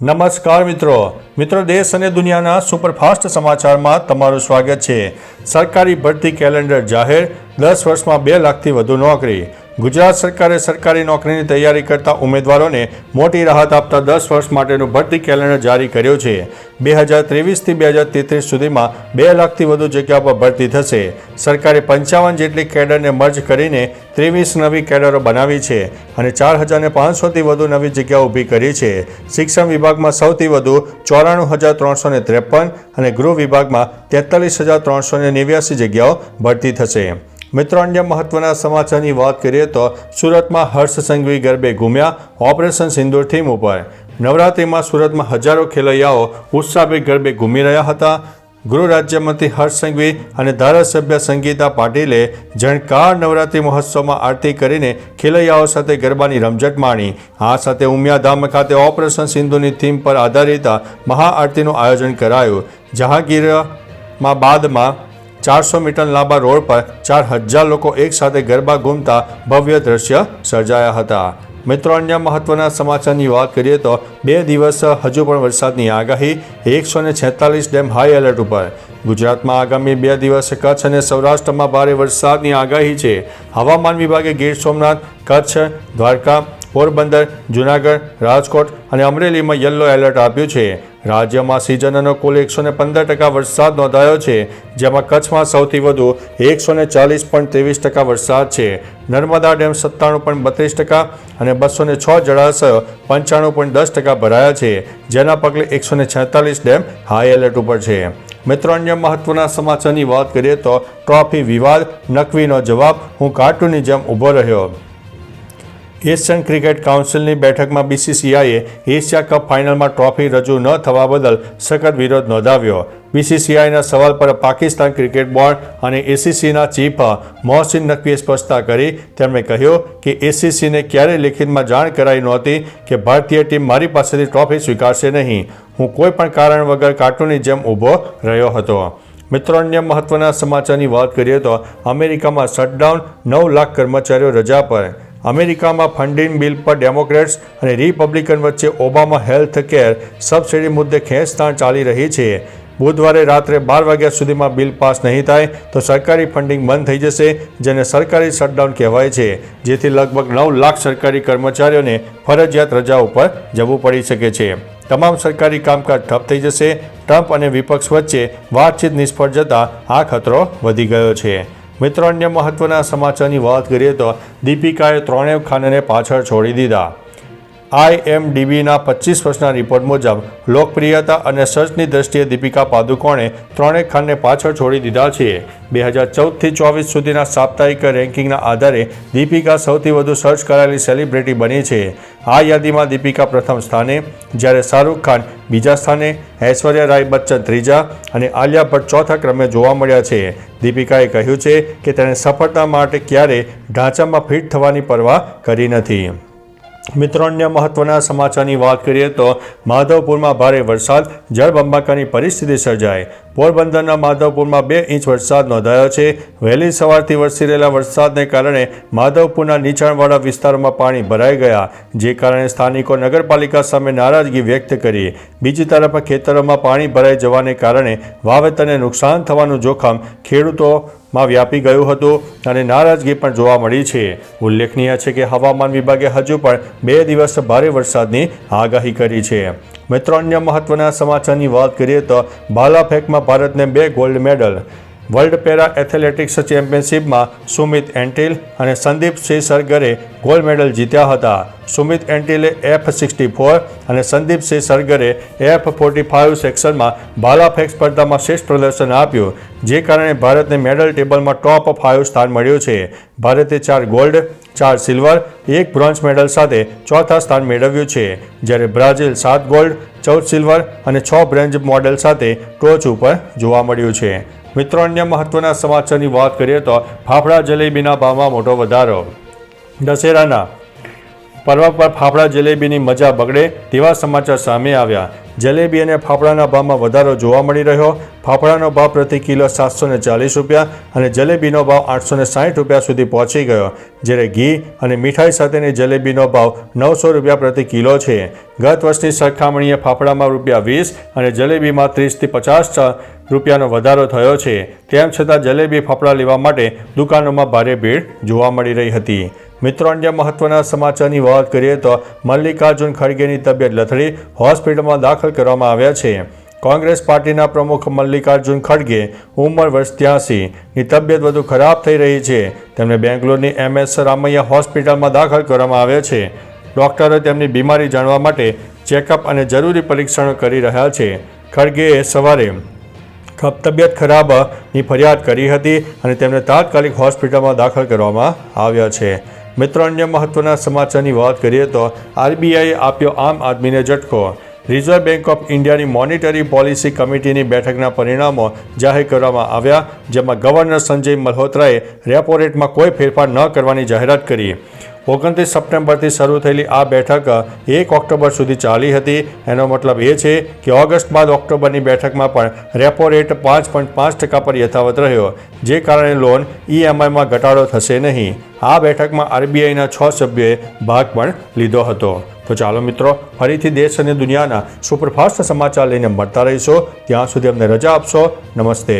નમસ્કાર મિત્રો દેશ અને દુનિયાના સુપરફાસ્ટ સમાચારમાં તમારું સ્વાગત છે। સરકારી ભરતી કેલેન્ડર જાહેર, 10 વર્ષમાં 2 લાખથી વધુ નોકરી। ગુજરાત સરકારે સરકારી નોકરીની તૈયારી કરતા ઉમેદવારોને મોટી રાહત આપતા 10 વર્ષ માટેનું ભરતી કેલેન્ડર જારી કર્યું છે। 2023થી 2033 સુધીમાં 2 લાખથી વધુ જગ્યા પર ભરતી થશે। સરકારે 55 જેટલી કેડરને મર્જ કરીને 23 નવી કેડરો બનાવી છે અને 4500થી વધુ નવી જગ્યાઓ ઊભી કરી છે। શિક્ષણ વિભાગમાં સૌથી વધુ 94353 અને ગૃહ વિભાગમાં 43389 જગ્યાઓ ભરતી થશે। મિત્રો, અન્ય મહત્વના સમાચારની વાત કરીએ તો સુરતમાં હર્ષ સંઘવી ગરબે ઘૂમ્યા, ઓપરેશન સિંદૂર થીમ ઉપર। નવરાત્રિમાં સુરતમાં હજારો ખેલૈયાઓ ઉત્સાહભેર ગરબે ઘૂમી રહ્યા હતા। ગૃહ રાજ્યમંત્રી હર્ષ સંઘવી અને ધારાસભ્ય સંગીતા પાટીલે ઝણકાર નવરાત્રિ મહોત્સવમાં આરતી કરીને ખેલૈયાઓ સાથે ગરબાની રમઝટ માણી। આ સાથે ઉમિયાધામ ખાતે ઓપરેશન સિંધુની થીમ પર આધારિત મહાઆરતીનું આયોજન કરાયું। જહાંગીરમાં બાદમાં 400 મીટર લાંબા રોડ પર 4000 લોકો એકસાથે ગરબા ઘૂમતા ભવ્ય દ્રશ્ય સર્જાયા હતા। મિત્રો, અન્ય મહત્વના સમાચારની વાત કરીએ તો 2 દિવસ હજુ પણ વરસાદની આગાહી, 146 ડેમ હાઈ એલર્ટ ઉપર। ગુજરાતમાં આગામી 2 દિવસ કચ્છ અને સૌરાષ્ટ્રમાં ભારે વરસાદની આગાહી છે। હવામાન વિભાગે ગીર સોમનાથ, કચ્છ, દ્વારકા, પોરબંદર, જૂનાગઢ, રાજકોટ અને અમરેલીમાં યલો એલર્ટ આપ્યું છે। રાજ્યમાં સિઝનનો કુલ 115% વરસાદ નોંધાયો છે, જેમાં કચ્છમાં સૌથી વધુ 140.23% વરસાદ છે। નર્મદા ડેમ 97.32% અને 206 જળાશયો 95.10% ભરાયા છે, જેના પગલે 146 ડેમ હાઈ એલર્ટ ઉપર છે। મિત્રો, અન્ય મહત્વના સમાચારની વાત કરીએ તો ટ્રોફી વિવાદ, નકવીનો જવાબ, હું કાર્ટૂનની જેમ ઊભો રહ્યો। એશિયન ક્રિકેટ કાઉન્સિલની બેઠકમાં બીસીસીઆઈએ એશિયા કપ ફાઇનલમાં ટ્રોફી રજૂ ન થવા બદલ સખત વિરોધ નોંધાવ્યો। બીસીસીઆઈના સવાલ પર પાકિસ્તાન ક્રિકેટ બોર્ડ અને એસીસીના ચીફ મોહસિન નકવીએ સ્પષ્ટતા કરી। તેમણે કહ્યું કે એસીસીને ક્યારેય લેખિતમાં જાણ કરાઈ નહોતી કે ભારતીય ટીમ મારી પાસેથી ટ્રોફી સ્વીકારશે નહીં। હું કોઈ પણ કારણ વગર કાર્ટૂનની જેમ ઊભો રહ્યો હતો। મિત્રો, અન્ય મહત્વના સમાચારની વાત કરીએ તો અમેરિકામાં શટડાઉન, 9 લાખ કર્મચારીઓ રજા પર। અમેરિકામાં ફંડિંગ બિલ પર ડેમોક્રેટ્સ અને રિપબ્લિકન વચ્ચે ઓબામા હેલ્થ કેર સબસિડી મુદ્દે ખેંચતાણ ચાલી રહી છે। બુધવારે રાત્રે 12 વાગ્યા સુધીમાં બિલ પાસ નહીં થાય તો સરકારી ફંડિંગ બંધ થઈ જશે, જેને સરકારી શટડાઉન કહેવાય છે, જેથી લગભગ 9 લાખ સરકારી કર્મચારીઓને ફરજિયાત રજા ઉપર જવું પડી શકે છે। તમામ સરકારી કામકાજ ઠપ થઈ જશે। ટ્રમ્પ અને વિપક્ષ વચ્ચે વાતચીત નિષ્ફળ જતાં આ ખતરો વધી ગયો છે। મિત્રો, અન્ય મહત્વના સમાચારની વાત કરીએ તો દીપિકાએ ત્રણેય ખાનને પાછળ છોડી દીધા। IMDbના 25 વર્ષના રિપોર્ટ મુજબ લોકપ્રિયતા અને સર્ચની દ્રષ્ટિએ દીપિકા પાદુકોણે ત્રણેય ખાનને પાછળ છોડી દીધા છે। 2014થી 24 સુધીના સાપ્તાહિક રેન્કિંગના આધારે દીપિકા સૌથી વધુ સર્ચ કરાયેલી સેલિબ્રિટી બની છે। આ યાદીમાં દીપિકા પ્રથમ સ્થાને, જ્યારે શાહરૂખ ખાન બીજા સ્થાને, ઐશ્વર્યા રાય બચ્ચન ત્રીજા અને આલિયા ભટ્ટ ચોથા ક્રમે જોવા મળ્યા છે। દીપિકાએ કહ્યું છે કે તેણે સફળતા માટે ક્યારેય ઢાંચામાં ફિટ થવાની પરવા કરી નથી। મિત્રો, અન્ય મહત્વના સમાચારની વાત કરીએ તો માધવપુરમાં ભારે વરસાદ, જળબંબાકારની પરિસ્થિતિ સર્જાઈ। પોરબંદરના માધવપુરમાં 2 ઇંચ વરસાદ નોંધાયો છે। વહેલી સવારથી વરસી રહેલા વરસાદને કારણે માધવપુરના નીચાણવાળા વિસ્તારોમાં પાણી ભરાઈ ગયા, જે કારણે સ્થાનિકો નગરપાલિકા સામે નારાજગી વ્યક્ત કરી। બીજી તરફ ખેતરોમાં પાણી ભરાઈ જવાને કારણે વાવેતરને નુકસાન થવાનું જોખમ ખેડૂતોમાં વ્યાપી ગયું હતું અને નારાજગી પણ જોવા મળી છે। ઉલ્લેખનીય છે કે હવામાન વિભાગે હજુ પણ 2 દિવસ ભારે વરસાદની આગાહી કરી છે। મિત્રો, અન્ય મહત્વના સમાચારની વાત કરીએ તો ભાલાફેંકમાં ભારતને 2 gold medal. World para athletics ચેમ્પિયનશિપમાં સુમિત એન્ટિલ અને સંદીપ સરગરે ગોલ્ડ મેડલ જીત્યા હતા। સુમિત એન્ટિલે F64 અને સંદીપ સરગરે F45 સેક્શનમાં ભાલાફેંક સ્પર્ધામાં શ્રેષ્ઠ પ્રદર્શન આપ્યું, જે કારણે ભારતને મેડલ ટેબલમાં ટોપ 5 સ્થાન મળ્યું છે। ભારતે 4 ગોલ્ડ, 4 સિલ્વર, 1 બ્રોન્ઝ મેડલ સાથે ચોથા સ્થાન મેળવ્યું છે, જ્યારે બ્રાઝિલ 7 ગોલ્ડ, 14 સિલ્વર અને 6 બ્રોન્ઝ મેડલ સાથે ટોચ ઉપર જોવા મળ્યું છે। મિત્રો, અન્ય મહત્વના સમાચારની વાત કરીએ તો ફાફડા જલેબીના ભાવમાં મોટો વધારો। દશેરાના પર્વ પર ફાફડા જલેબીની મજા બગડે તેવા સમાચાર સામે આવ્યા। જલેબી અને ફાફડાના ભાવમાં વધારો જોવા મળી રહ્યો। ફાફડાનો ભાવ પ્રતિ કિલો 740 રૂપિયા અને જલેબીનો ભાવ 860 રૂપિયા સુધી પહોંચી ગયો, જ્યારે ઘી અને મીઠાઈ સાથેની જલેબીનો ભાવ 900 રૂપિયા પ્રતિ કિલો છે। ગત વર્ષની સરખામણીએ ફાફડામાં ₹20 અને જલેબીમાં 30થી 50 રૂપિયાનો વધારો થયો છે। તેમ છતાં જલેબી ફાફડા લેવા માટે દુકાનોમાં ભારે ભીડ જોવા મળી રહી હતી। મિત્રો, અન્ય મહત્વના સમાચારની વાત કરીએ તો મલ્લિકાર્જુન ખડગેની તબિયત લથડી, હોસ્પિટલમાં દાખલ કરવામાં આવ્યા છે। કોંગ્રેસ પાર્ટીના પ્રમુખ મલ્લિકાર્જુન ખડગે ઉંમર વર્ષ 83 ની તબિયત વધુ ખરાબ થઈ રહી છે। તેમને બેંગ્લોરની MS રામૈયા હોસ્પિટલમાં દાખલ કરવામાં આવ્યા છે। ડોક્ટરો તેમની બીમારી જાણવા માટે ચેકઅપ અને જરૂરી પરીક્ષણો કરી રહ્યા છે। ખડગેએ સવારે તબિયત ખરાબની ફરિયાદ કરી હતી અને તેમને તાત્કાલિક હોસ્પિટલમાં દાખલ કરવામાં આવ્યા છે। મિત્રો, અન્ય મહત્વના સમાચારની વાત કરીએ તો RBIએ આપ્યો આમ આદમીને ઝટકો। રિઝર્વ બેંક ઓફ ઇન્ડિયાની મોનિટરી પોલિસી કમિટીની બેઠકના પરિણામો જાહેર કરવામાં આવ્યા, જેમાં ગવર્નર સંજય મલ્હોત્રાએ રેપો રેટમાં કોઈ ફેરફાર ન કરવાની જાહેરાત કરી। 29 સપ્ટેમ્બરથી શરૂ થયેલી આ બેઠક 1 ઓક્ટોબર સુધી ચાલી હતી। એનો મતલબ એ છે કે ઓગસ્ટ બાદ ઓક્ટોબરની બેઠકમાં પણ રેપો રેટ 5.5% પર યથાવત રહ્યો, જે કારણે લોન EMIમાં ઘટાડો થશે નહીં। આ બેઠકમાં RBIના 6 સભ્યોએ ભાગ પણ લીધો હતો। તો ચાલો મિત્રો, ફરીથી દેશ અને દુનિયાના સુપરફાસ્ટ સમાચાર લઈને મળતા રહીશું। ત્યાં સુધી અમને રજા આપશો। નમસ્તે।